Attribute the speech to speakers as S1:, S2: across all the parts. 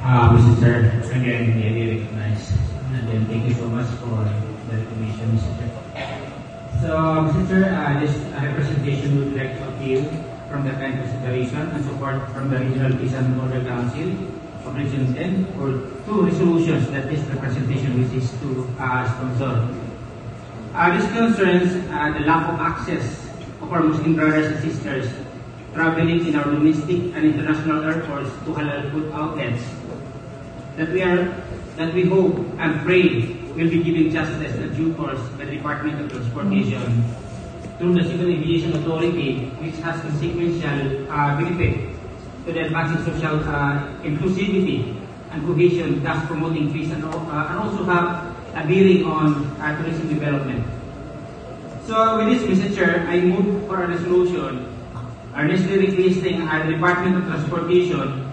S1: Mr. Chair, again, really recognized. And then thank you so much for the recognition, Mr. Chair. So, Mr. Chair, this representation would like to appeal from the kind consideration and support from the Regional Peace and Order Council of Region 10 for two resolutions that this representation wishes to sponsor. This concerns the lack of access of our Muslim brothers and sisters traveling in our domestic and international airports to halal food outlets that we hope and pray will be given justice and due course by the Department of Transportation through the Civil Aviation Authority, which has consequential benefit to the advancing social inclusivity and cohesion, thus promoting peace and also have a bearing on tourism development. So with this, Mr. Chair, I move for a resolution earnestly requesting the Department of Transportation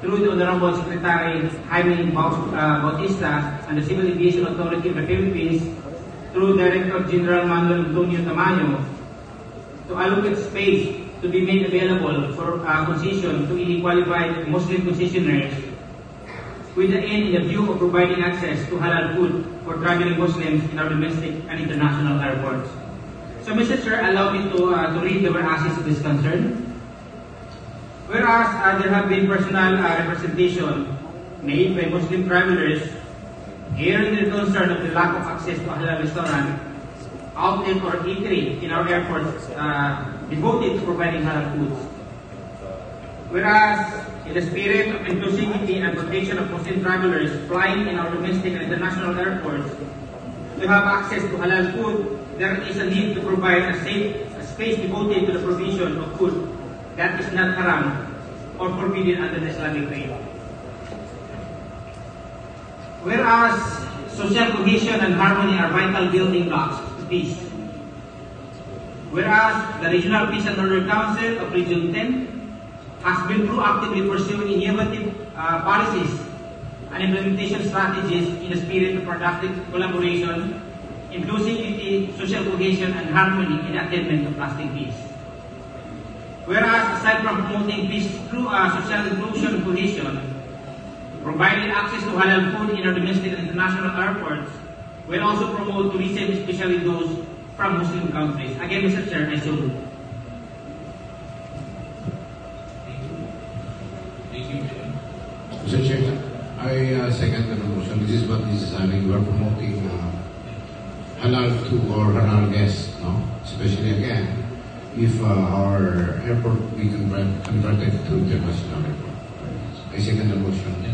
S1: through the Honorable Secretary Jaime Bautista and the Civil Aviation Authority of the Philippines through Director General Manuel Antonio Tamayo to allocate space to be made available for concession to any qualified Muslim concessionaires with the aim in the view of providing access to halal food for traveling Muslims in our domestic and international airports. So, Mr. Chair, allow me to read the whereas of this concern. Whereas there have been personal representation made by Muslim travelers hearing the concern of the lack of access to halal restaurant, outlet or eatery in our airports devoted to providing halal foods. Whereas in the spirit of inclusivity and protection of Muslim travelers flying in our domestic and international airports to have access to halal food, there is a need to provide a safe space devoted to the provision of food that is not haram or forbidden under the Islamic faith. Whereas social cohesion and harmony are vital building blocks to peace. Whereas the Regional Peace and Order Council of Region 10 has been proactively pursuing innovative policies and implementation strategies in the spirit of productive collaboration, inclusivity, social cohesion, and harmony in the attainment of lasting peace. Whereas, aside from promoting peace through social inclusion and cohesion, providing access to halal food in our domestic and international airports will also promote tourism, especially those from Muslim countries. Again, Mr. Chair, I so move.
S2: Mr. Chair, I second the motion. This is what this is having. We are promoting halal to or halal guests, no? Especially again, if our airport we converted to international airport. I second the motion.